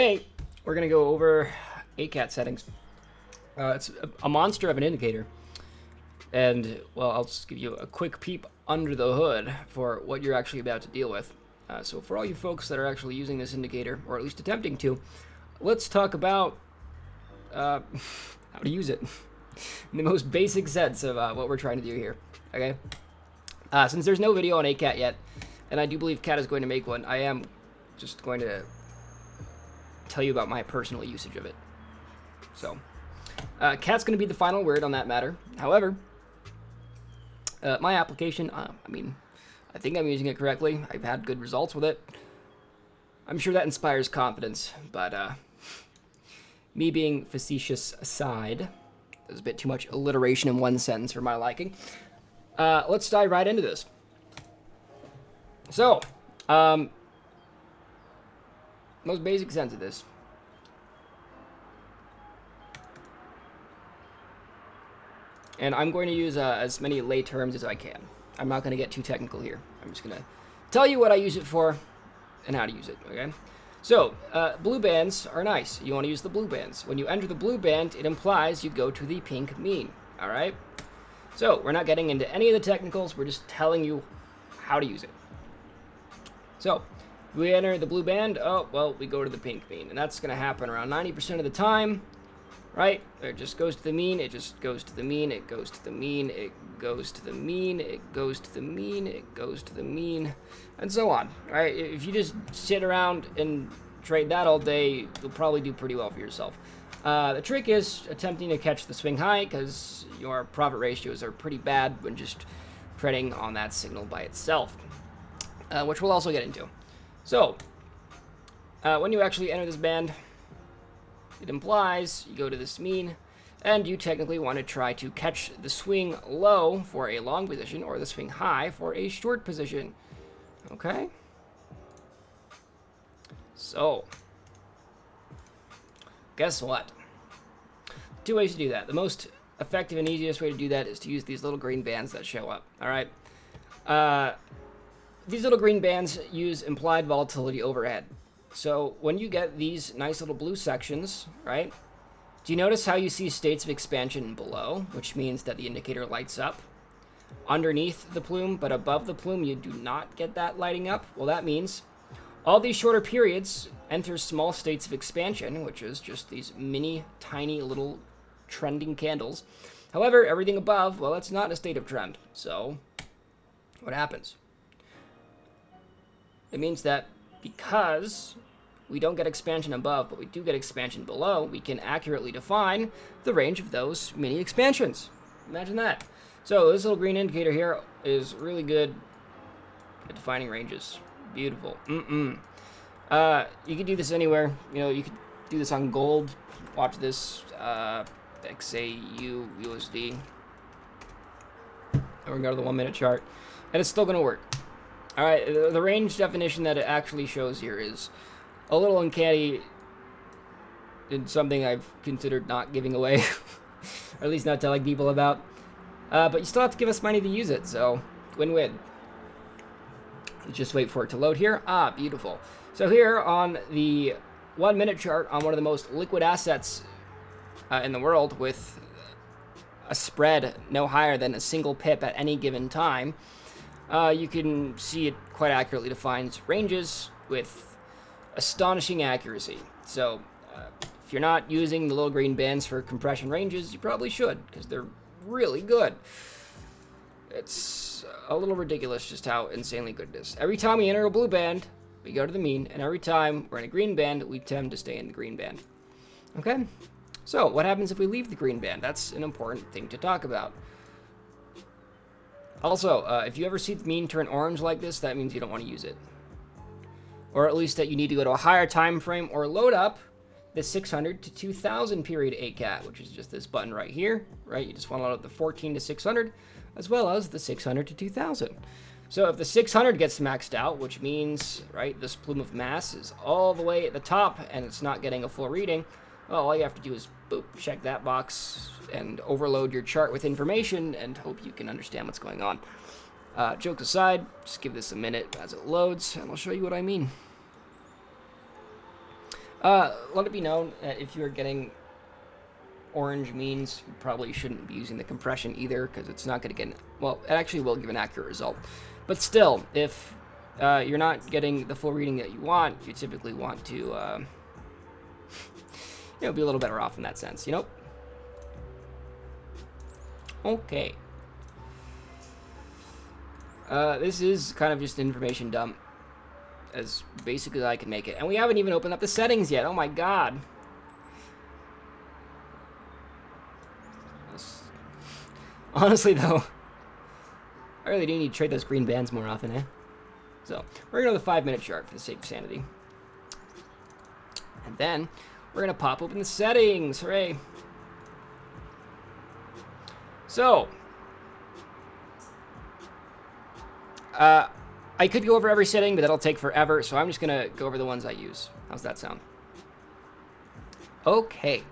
Today, we're going to go over ACAT settings. It's a monster of an indicator. And, well, I'll just give you a quick peep under the hood for what you're actually about to deal with. So for all you folks that are actually using this indicator, or at least attempting to, let's talk about how to use it in the most basic sense of what we're trying to do here. Okay? Since there's no video on ACAT yet, and I do believe CAT is going to make one, I am just going to tell you about my personal usage of it. So, CAT's going to be the final word on that matter. However, my application, I think I'm using it correctly. I've had good results with it. I'm sure that inspires confidence, but me being facetious aside, there's a bit too much alliteration in one sentence for my liking. Let's dive right into this. So, most basic sense of this. And I'm going to use as many lay terms as I can. I'm not going to get too technical here. I'm just going to tell you what I use it for and how to use it, okay? So, blue bands are nice. You want to use the blue bands. When you enter the blue band, it implies you go to the pink mean, all right? So, we're not getting into any of the technicals. We're just telling you how to use it. So, if we enter the blue band, oh, well, we go to the pink mean. And that's going to happen around 90% of the time, right? It just goes to the mean, it just goes to the mean, it goes to the mean, it goes to the mean, it goes to the mean, it goes to the mean, and so on, right? If you just sit around and trade that all day, you'll probably do pretty well for yourself. The trick is attempting to catch the swing high, because your profit ratios are pretty bad when just trading on that signal by itself, which we'll also get into. So, when you actually enter this band, it implies you go to this mean, and you technically want to try to catch the swing low for a long position, or the swing high for a short position. Okay? So, guess what? Two ways to do that. The most effective and easiest way to do that is to use these little green bands that show up. Alright? These little green bands use implied volatility overhead. So when you get these nice little blue sections, right, do you notice how you see states of expansion below, which means that the indicator lights up underneath the plume, but above the plume you do not get that lighting up? Well, that means all these shorter periods enter small states of expansion, which is just these mini, tiny little trending candles. However, everything above, well, that's not a state of trend. So what happens? It means that because we don't get expansion above, but we do get expansion below, we can accurately define the range of those mini expansions. Imagine that. So this little green indicator here is really good at defining ranges. Beautiful. You can do this anywhere. You know, you could do this on gold. Watch this XAU USD. And we're going to go to the 1 minute chart. And it's still going to work. Alright, the range definition that it actually shows here is a little uncanny and something I've considered not giving away, or at least not telling people about. But you still have to give us money to use it, so win-win. Let's just wait for it to load here. Ah, beautiful. So here on the 1 minute chart on one of the most liquid assets in the world, with a spread no higher than a single pip at any given time, you can see it quite accurately defines ranges with astonishing accuracy. So, if you're not using the little green bands for compression ranges, you probably should, because they're really good. It's a little ridiculous just how insanely good it is. Every time we enter a blue band, we go to the mean, and every time we're in a green band, we tend to stay in the green band. Okay? So, what happens if we leave the green band? That's an important thing to talk about. Also, if you ever see the mean turn orange like this, that means you don't want to use it. Or at least that you need to go to a higher time frame or load up the 600 to 2000 period ACAT, which is just this button right here, right? You just want to load up the 14 to 600, as well as the 600 to 2000. So if the 600 gets maxed out, which means, right, this plume of mass is all the way at the top and it's not getting a full reading, well, all you have to do is, boop, check that box and overload your chart with information and hope you can understand what's going on. Jokes aside, just give this a minute as it loads, and I'll show you what I mean. Let it be known that if you're getting orange means, you probably shouldn't be using the compression either, because it's not going to get, well, it actually will give an accurate result. But still, if you're not getting the full reading that you want, you typically want to, be a little better off in that sense, Okay. This is kind of just an information dump, as basically I can make it. And we haven't even opened up the settings yet. Oh my god. Honestly, though, I really do need to trade those green bands more often, eh? So, we're going to go the 5-minute chart for the sake of sanity. And then, we're going to pop open the settings. Hooray. So, I could go over every setting, but that'll take forever, so I'm just going to go over the ones I use. How's that sound? Okay.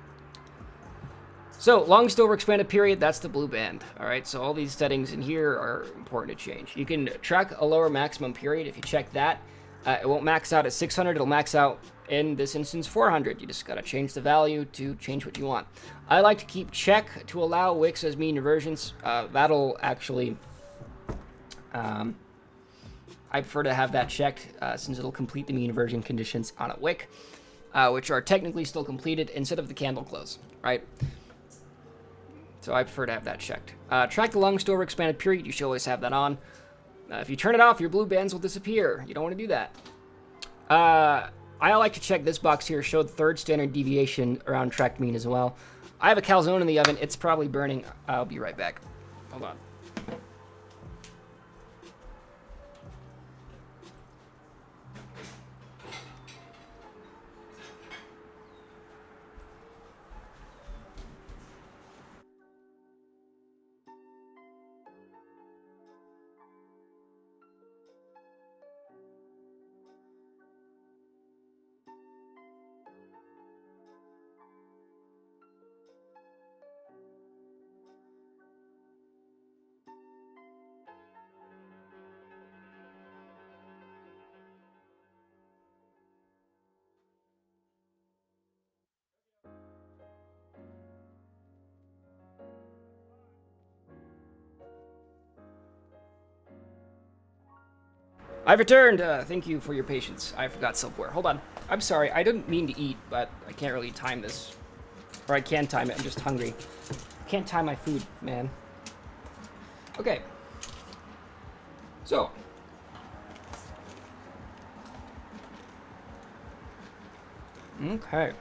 So, longest over expanded period, that's the blue band. Alright, so all these settings in here are important to change. You can track a lower maximum period. If you check that, it won't max out at 600, it'll max out, in this instance, 400. You just gotta change the value to change what you want. I like to keep check to allow wicks as mean inversions. That'll actually, I prefer to have that checked, since it'll complete the mean inversion conditions on a wick, which are technically still completed instead of the candle close, right? So I prefer to have that checked. Track the longest over expanded period. You should always have that on. If you turn it off, your blue bands will disappear. You don't want to do that. I like to check this box here. Show the third standard deviation around tracked mean as well. I have a calzone in the oven. It's probably burning. I'll be right back. Hold on. I've returned. Thank you for your patience. I forgot silverware. Hold on. I'm sorry. I didn't mean to eat, but I can't really time this. Or I can time it. I'm just hungry. I can't time my food, man. Okay. So. Okay.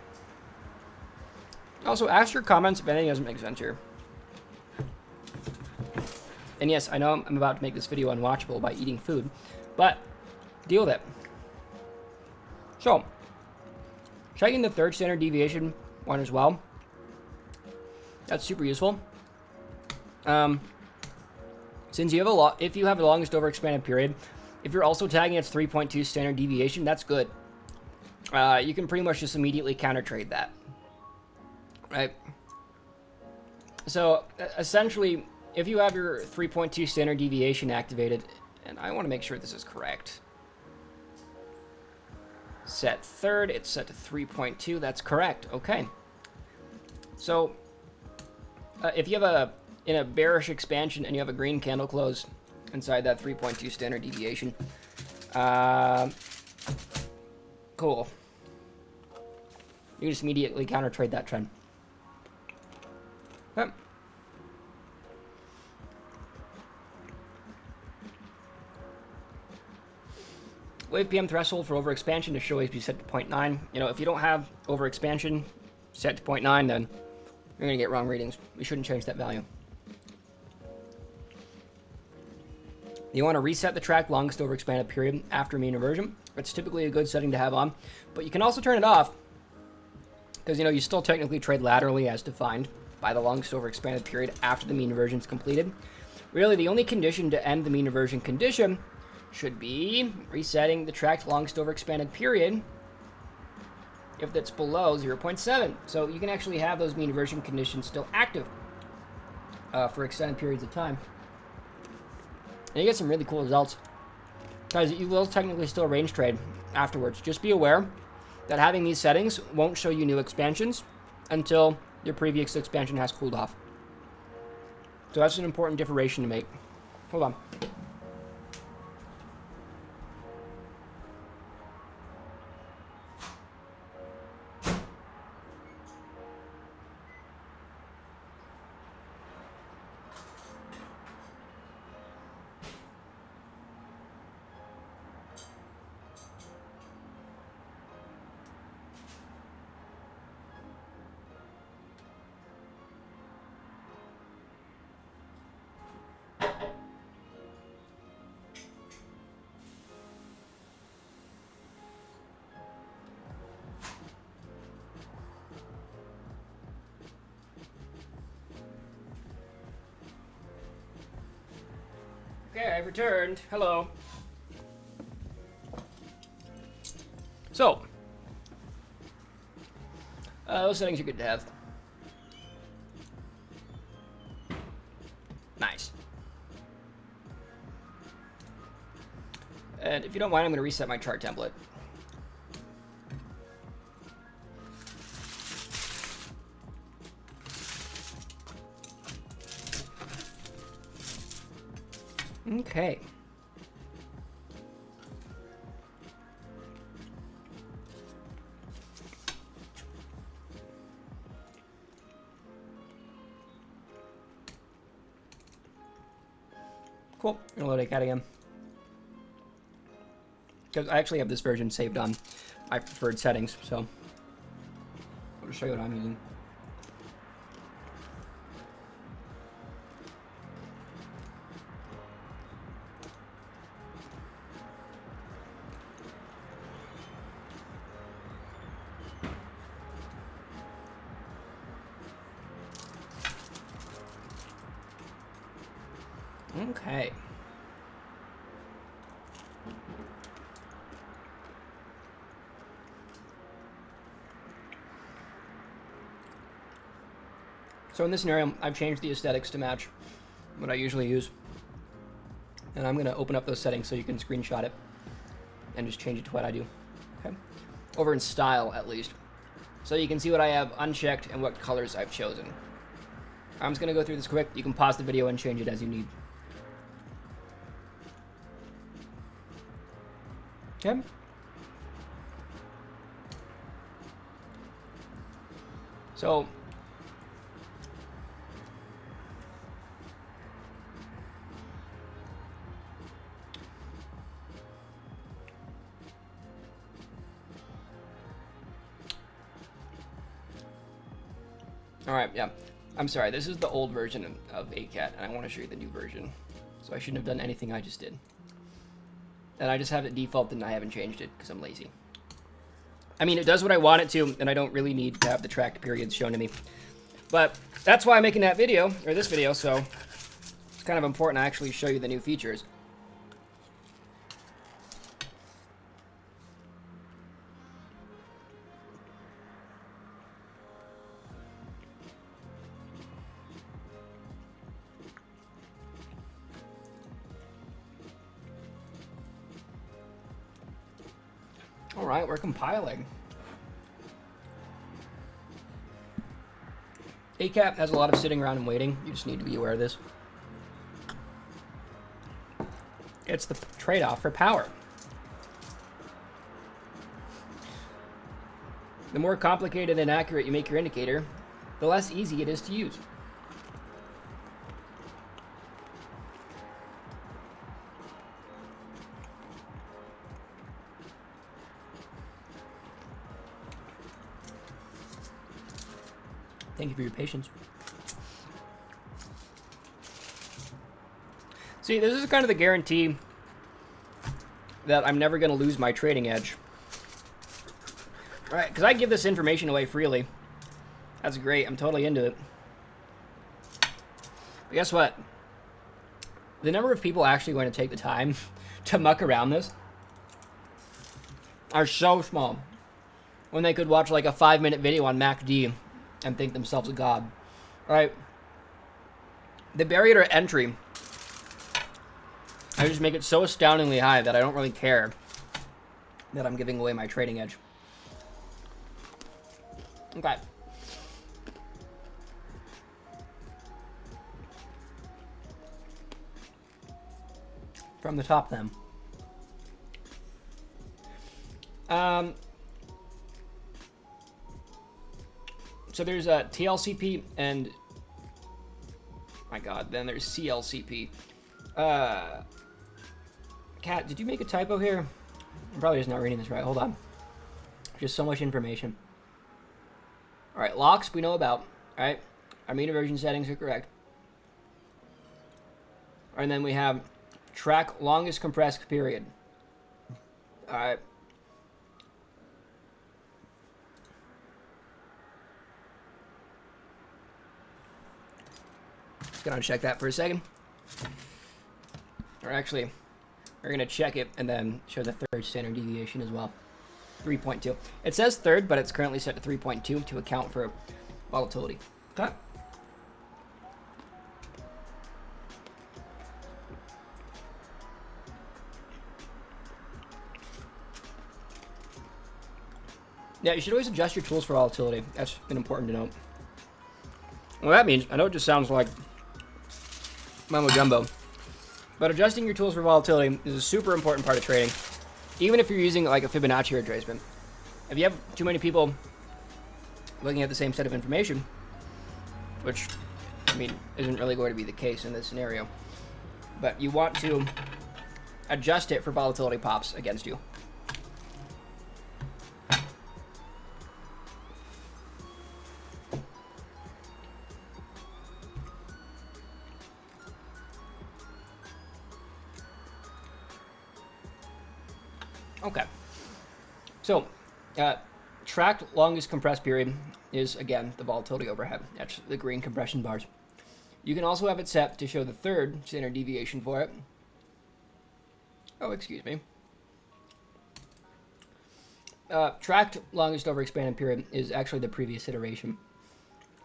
Also, ask your comments if anything doesn't make sense here. And yes, I know I'm about to make this video unwatchable by eating food, but deal with it. So, checking the third standard deviation one as well. That's super useful. Since you have if you have the longest over expanded period, if you're also tagging its 3.2 standard deviation, that's good. You can pretty much just immediately counter trade that, right? So essentially, if you have your 3.2 standard deviation activated, and I want to make sure this is correct. Set third, it's set to 3.2. That's correct. Okay. So if you have in a bearish expansion and you have a green candle close inside that 3.2 standard deviation, cool. You can just immediately counter trade that trend. Okay. Wave PM threshold for overexpansion to show always be set to 0.9. You know, if you don't have overexpansion set to 0.9, then you're going to get wrong readings. We shouldn't change that value. You want to reset the track longest overexpanded period after mean inversion. It's typically a good setting to have on, but you can also turn it off because, you know, you still technically trade laterally as defined by the longest overexpanded period after the mean inversion is completed. Really, the only condition to end the mean inversion condition should be resetting the tracked longest overexpanded period if that's below 0.7. So you can actually have those mean inversion conditions still active for extended periods of time. And you get some really cool results. Guys, you will technically still range trade afterwards. Just be aware that having these settings won't show you new expansions until your previous expansion has cooled off. So that's an important differentiation to make. Hold on. Okay, I've returned. Hello. So, those settings are good to have. Nice. And if you don't mind, I'm going to reset my chart template. Okay. Cool. I'm gonna load ACAT again. Because I actually have this version saved on my preferred settings, so I'll just show you what I'm using. Okay. So in this scenario, I've changed the aesthetics to match what I usually use. And I'm going to open up those settings so you can screenshot it and just change it to what I do. Okay. Over in style, at least. So you can see what I have unchecked and what colors I've chosen. I'm just going to go through this quick. You can pause the video and change it as you need. Okay. So all right, yeah. I'm sorry, this is the old version of ACAT, and I want to show you the new version. So I shouldn't have done anything I just did. And I just have it default and I haven't changed it because I'm lazy. I mean, it does what I want it to, and I don't really need to have the tracked periods shown to me. But that's why I'm making that video, or this video, so it's kind of important to actually show you the new features. All right, we're compiling. ACAT has a lot of sitting around and waiting. You just need to be aware of this. It's the trade-off for power. The more complicated and accurate you make your indicator, the less easy it is to use. Thank you for your patience. See, this is kind of the guarantee that I'm never going to lose my trading edge. Right, because I give this information away freely. That's great. I'm totally into it. But guess what? The number of people actually going to take the time to muck around this are so small. When they could watch like a 5-minute video on MacD and think themselves a god. Right? The barrier to entry, I just make it so astoundingly high that I don't really care that I'm giving away my trading edge. Okay. From the top, then. So there's a TLCP and, my God, then there's CLCP. Kat, did you make a typo here? I'm probably just not reading this right. Hold on. Just so much information. All right, locks we know about. All right, our mean aversion settings are correct. And then we have track longest compressed period. All right. Just gonna check that for a second. Or actually, we're gonna check it and then show the third standard deviation as well. 3.2. It says third, but it's currently set to 3.2 to account for volatility. Okay. Yeah, you should always adjust your tools for volatility. That's been important to note. Well, that means, I know it just sounds like mumbo jumbo, but adjusting your tools for volatility is a super important part of trading, even if you're using like a Fibonacci retracement. If you have too many people looking at the same set of information, which, I mean, isn't really going to be the case in this scenario, but you want to adjust it for volatility pops against you. Okay, so tracked longest compressed period is, again, the volatility overhead. That's the green compression bars. You can also have it set to show the third standard deviation for it. Oh, excuse me. Tracked longest overexpanded period is actually the previous iteration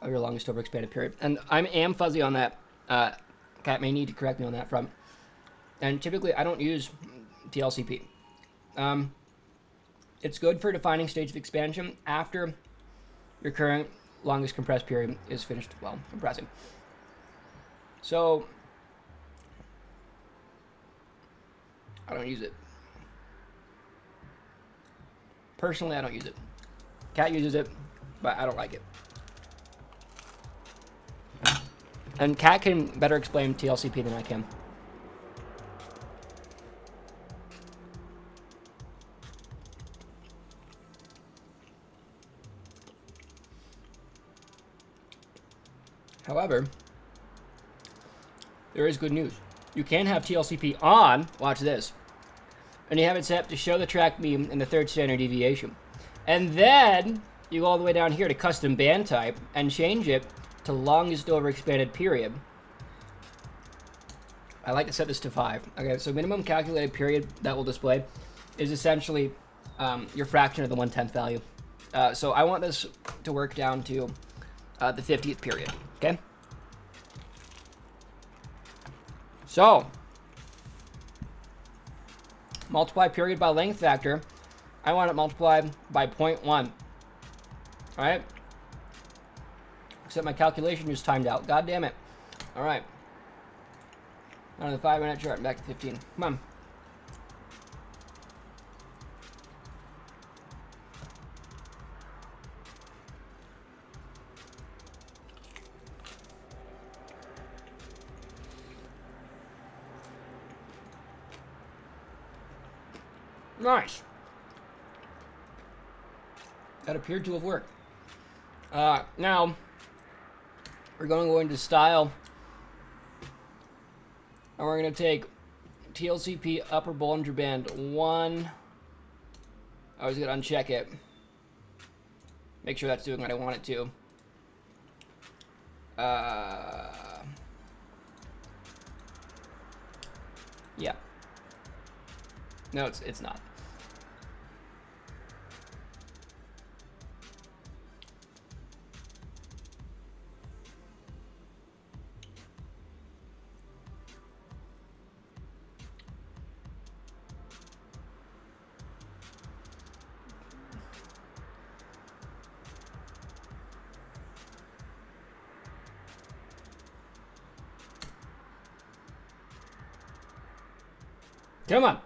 of your longest overexpanded period. And I am fuzzy on that. Kat may need to correct me on that front. And typically, I don't use TLCP. It's good for defining stage of expansion after your current longest compressed period is finished, well, compressing. So, I don't use it. Personally, I don't use it. Kat uses it, but I don't like it. And Kat can better explain TLCP than I can. However, there is good news. You can have TLCP on, watch this, and you have it set to show the track beam and the third standard deviation. And then you go all the way down here to custom band type and change it to longest overexpanded period. I like to set this to 5. Okay, so minimum calculated period that will display is essentially your fraction of the 1/10th value. So I want this to work down to the 50th period, okay? So, multiply period by length factor. I want it multiplied by 0.1. All right? Except my calculation just timed out. God damn it. All right. On the 5-minute chart, back to 15. Come on. Nice. That appeared to have worked. Now, we're going to go into style. And we're going to take TLCP upper Bollinger Band 1. I was going to uncheck it. Make sure that's doing what I want it to. Yeah. No, it's not. Come on.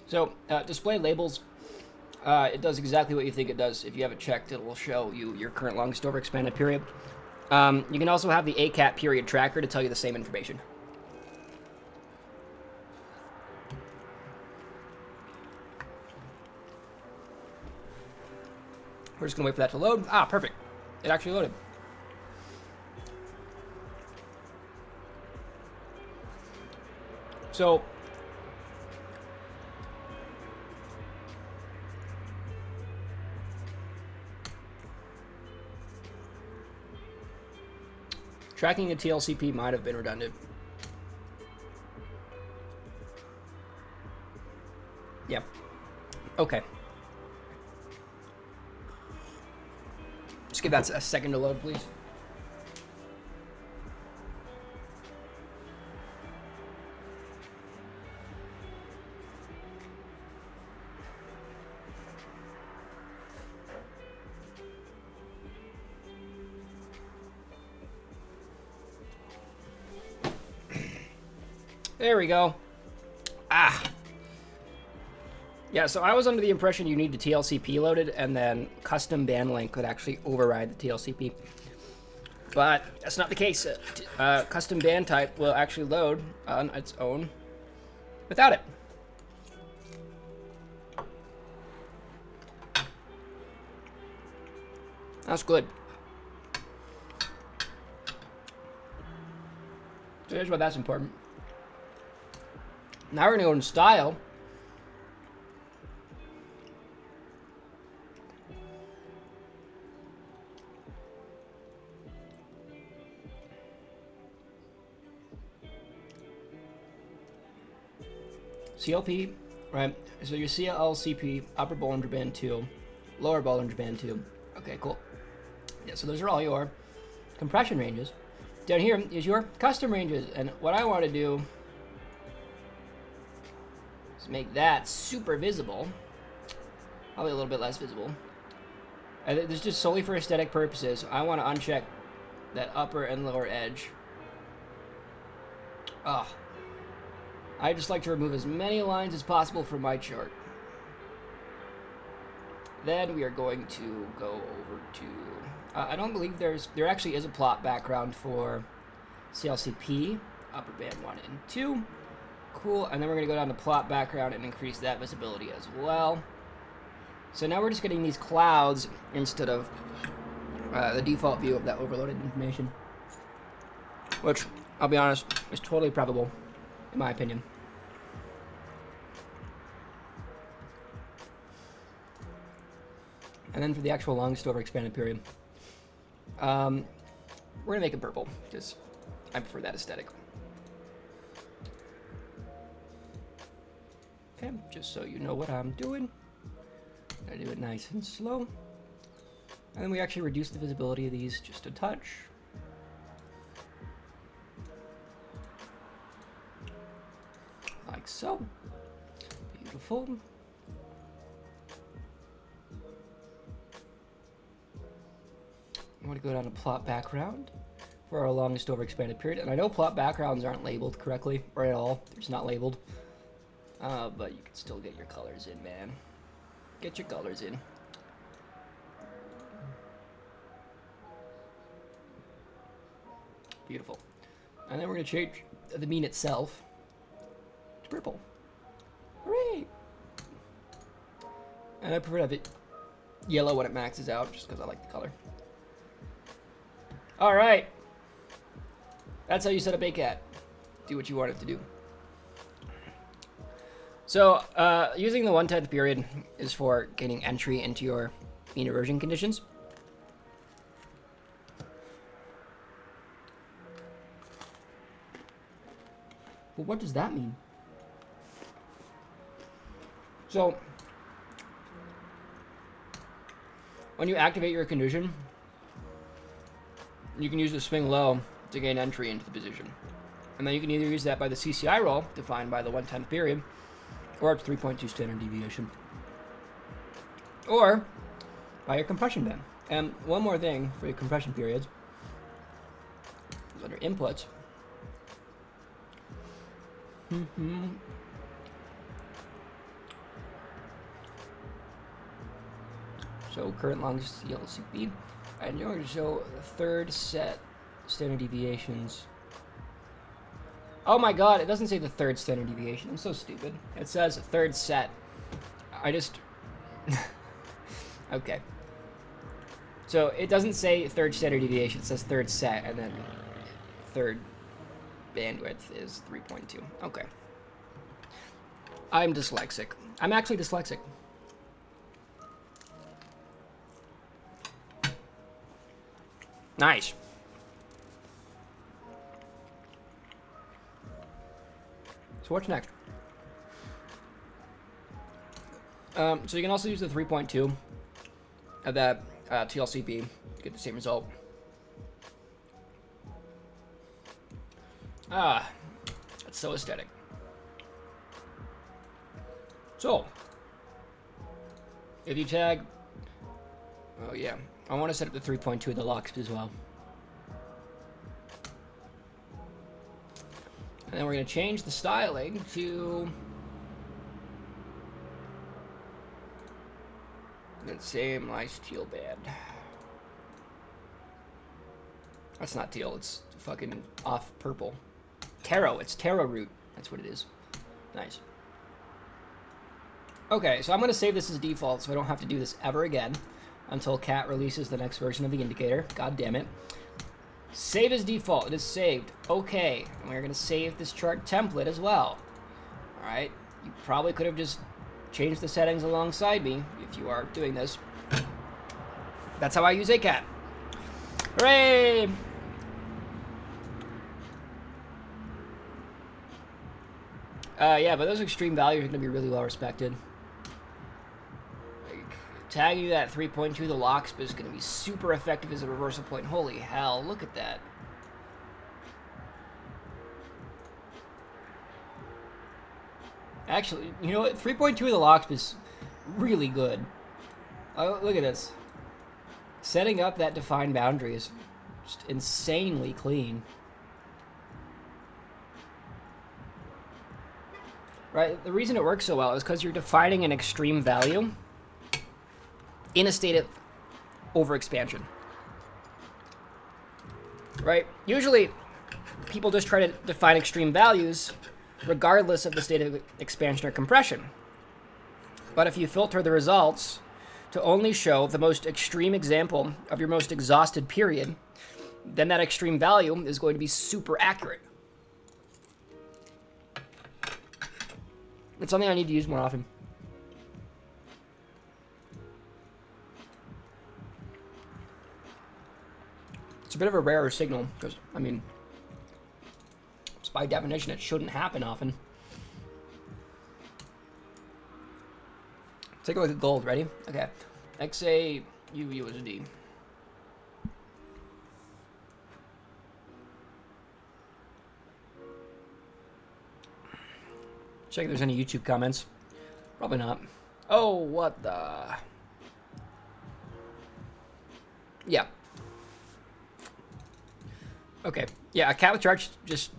So, display labels, it does exactly what you think it does. If you have it checked, it will show you your current longest over expanded period. You can also have the ACAT period tracker to tell you the same information. We're just going to wait for that to load. Ah, perfect. It actually loaded. So, tracking a TLCP might have been redundant. Yep. Okay. Just give that a second to load, please. There we go. Ah. Yeah, so I was under the impression you need the TLCP loaded, and then custom band length could actually override the TLCP. But that's not the case. Custom band type will actually load on its own without it. That's good. So here's why that's important. Now we're going to go in style. CLP, right? So your CLCP, upper Bollinger Band 2, lower Bollinger Band 2. Okay, cool. Yeah, so those are all your compression ranges. Down here is your custom ranges, and what I want to do is make that super visible, probably a little bit less visible. And this is just solely for aesthetic purposes. I want to uncheck that upper and lower edge. I just like to remove as many lines as possible from my chart. Then we are going to go over to... I don't believe there actually is a plot background for CLCP, upper band 1 and 2. Cool, and then we're going to go down to plot background and increase that visibility as well. So now we're just getting these clouds instead of the default view of that overloaded information. Which, I'll be honest, is totally preferable, in my opinion. And then for the actual longest over expanded period, we're going to make it purple, because I prefer that aesthetic. Okay, just so you know what I'm doing. I do it nice and slow. And then we actually reduce the visibility of these just a touch. Like so. Beautiful. I'm going to go down to plot background for our longest over expanded period. And I know plot backgrounds aren't labeled correctly, or at all. They're just not labeled. But you can still get your colors in, man. Get your colors in. Beautiful. And then we're going to change the mean itself to purple. Hooray! And I prefer to have it yellow when it maxes out, just because I like the color. All right. That's how you set up ACAT. Do what you want it to do. So, using the 1/10th period is for getting entry into your mean erosion conditions. Well, what does that mean? So, when you activate your condition, you can use the swing low to gain entry into the position. And then you can either use that by the CCI roll, defined by the 1/10th period, or up to 3.2 standard deviation. Or by your compression band. And one more thing for your compression periods. Under inputs. So current longest TLC Beam. And you're going to show the third set standard deviations. Oh my god, it doesn't say the third standard deviation. I'm so stupid. It says third set. I just... Okay. So it doesn't say third standard deviation. It says third set, and then third bandwidth is 3.2. Okay. I'm dyslexic. I'm actually dyslexic. Nice. So what's next? So you can also use the 3.2 of that TLC Beam to get the same result. Ah, that's so aesthetic. So, if you tag, oh yeah, I want to set up the 3.2 of the locks as well. And then we're going to change the styling to that same nice teal band. That's not teal, it's fucking off purple. Taro, it's taro root. That's what it is. Nice. Okay, so I'm going to save this as default so I don't have to do this ever again until CAT releases the next version of the indicator. God damn it. Save as default. It is saved. Okay, and we're going to save this chart template as well. Alright, you probably could have just changed the settings alongside me if you are doing this. That's how I use ACAT. Hooray! Yeah, but those extreme values are going to be really well respected. Like, tagging you that 3.2, the lock spin is going to be super effective as a reversal point. Holy hell, look at that. Actually, you know what? 3.2 of the lock spin is really good. Oh, look at this. Setting up that defined boundary is just insanely clean. Right, the reason it works so well is because you're defining an extreme value in a state of overexpansion. Right? Usually, people just try to define extreme values regardless of the state of expansion or compression. But if you filter the results to only show the most extreme example of your most exhausted period, then that extreme value is going to be super accurate. It's something I need to use more often. It's a bit of a rarer signal, because, I mean, by definition, it shouldn't happen often. Take a look at gold. Ready? Okay. XA UUSD. Check if there's any YouTube comments. Probably not. Oh, what the... Yeah. Okay. Yeah, ACAT with charge just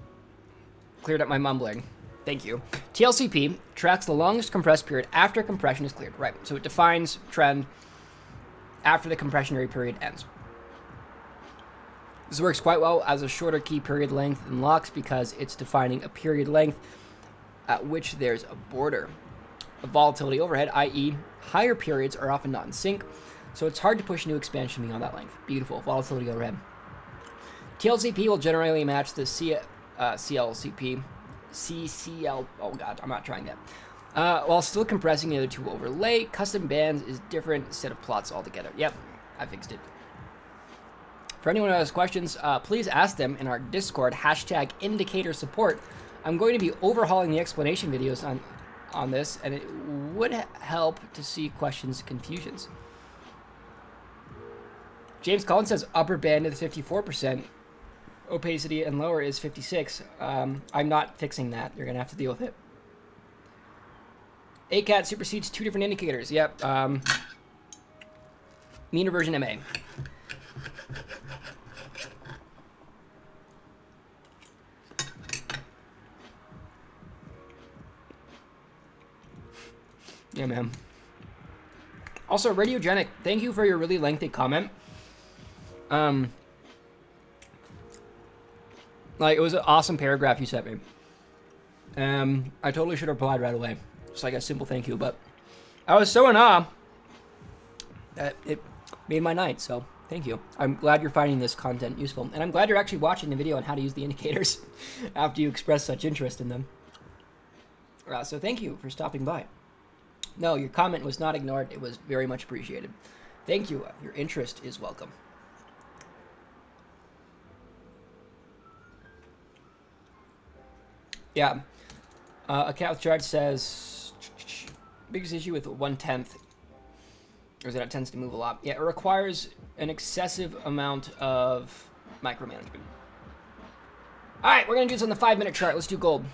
cleared up my mumbling. Thank you. TLCP tracks the longest compressed period after compression is cleared. Right. So it defines trend after the compressionary period ends. This works quite well as a shorter key period length than locks because it's defining a period length at which there's a border of volatility overhead, i.e. higher periods are often not in sync, so it's hard to push new expansion beyond that length. Beautiful. Volatility overhead. TLCP will generally match the CLCP. CCL. Oh god, I'm not trying that. While still compressing the other two overlay, custom bands is different set of plots altogether. Yep, I fixed it. For anyone who has questions, please ask them in our Discord, #indicator_support. I'm going to be overhauling the explanation videos on this, and it would help to see questions and confusions. James Collins says upper band is 54%. Opacity and lower is 56. I'm not fixing that. You're going to have to deal with it. ACAT supersedes two different indicators. Yep. Mean reversion MA. Yeah, man. Also, Radiogenic, thank you for your really lengthy comment. Like, it was an awesome paragraph you sent me. I totally should have replied right away. Just like a simple thank you, but I was so in awe that it made my night, so thank you. I'm glad you're finding this content useful, and I'm glad you're actually watching the video on how to use the indicators after you express such interest in them. So thank you for stopping by. No, your comment was not ignored. It was very much appreciated. Thank you. Your interest is welcome. Yeah. ACAT with charge says, biggest issue with 1/10 is that it tends to move a lot. Yeah, it requires an excessive amount of micromanagement. All right, we're going to do this on the 5-minute chart. Let's do gold.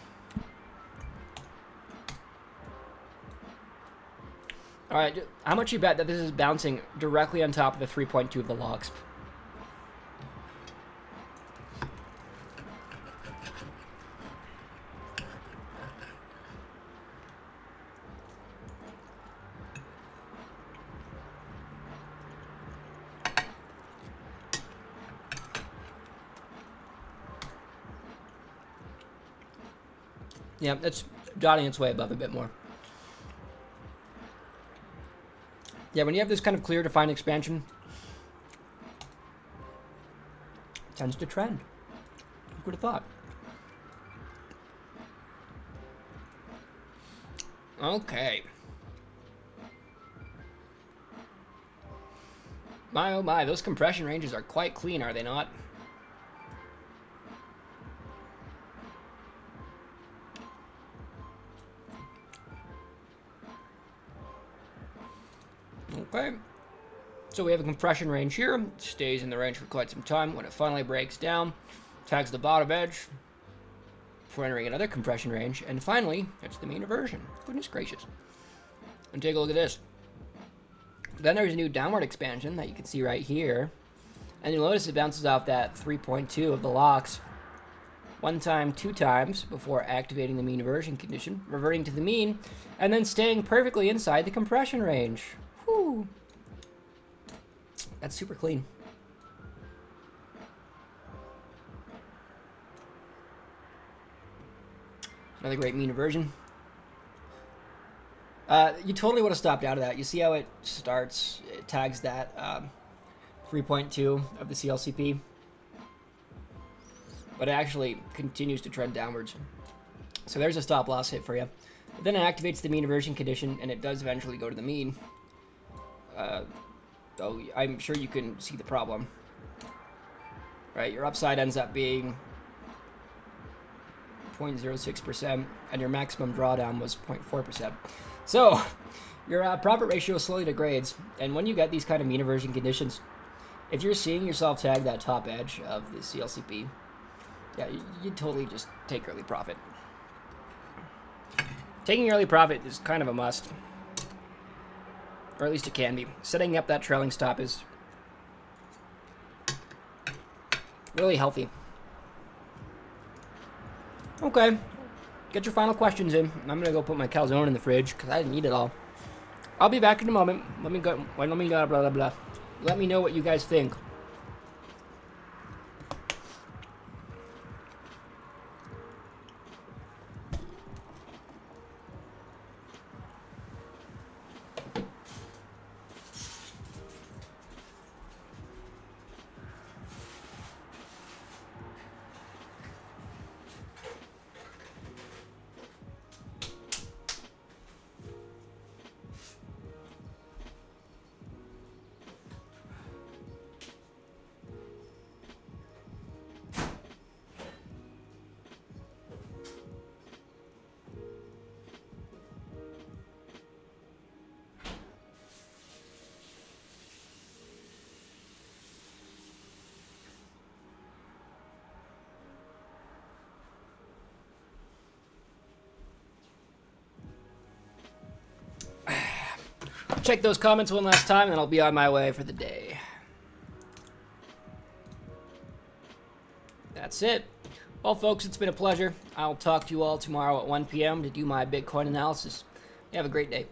All right, how much you bet that this is bouncing directly on top of the 3.2 of the logs? Yeah, it's dotting its way above a bit more. Yeah, when you have this kind of clear, defined expansion, it tends to trend. Who would have thought? Okay. My, oh my, those compression ranges are quite clean, are they not? Okay. So we have a compression range here. It stays in the range for quite some time. When it finally breaks down, tags the bottom edge before entering another compression range. And finally, it's the mean reversion. Goodness gracious. And take a look at this. Then there's a new downward expansion that you can see right here. And you'll notice it bounces off that 3.2 of the locks 1 time, 2 times before activating the mean reversion condition, reverting to the mean, and then staying perfectly inside the compression range. Whew. That's super clean. Another great mean reversion. You totally would have stopped out of that. You see how it starts, it tags that 3.2 of the CLCP, but it actually continues to trend downwards. So there's a stop loss hit for you. But then it activates the mean reversion condition, and it does eventually go to the mean. So I'm sure you can see the problem. Right, your upside ends up being 0.06%, and your maximum drawdown was 0.4%. So your profit ratio slowly degrades, and when you get these kind of mean reversion conditions, if you're seeing yourself tag that top edge of the CLCP, yeah, you totally just take early profit. Taking early profit is kind of a must, or at least it can be. Setting up that trailing stop is really healthy. Okay, get your final questions in. I'm gonna go put my calzone in the fridge because I didn't eat it all. I'll be back in a moment. Let me blah blah blah. Let me know what you guys think. check those comments one last time, and then I'll be on my way for the day. That's it. Well, folks, it's been a pleasure. I'll talk to you all tomorrow at 1 p.m. to do my Bitcoin analysis. You have a great day.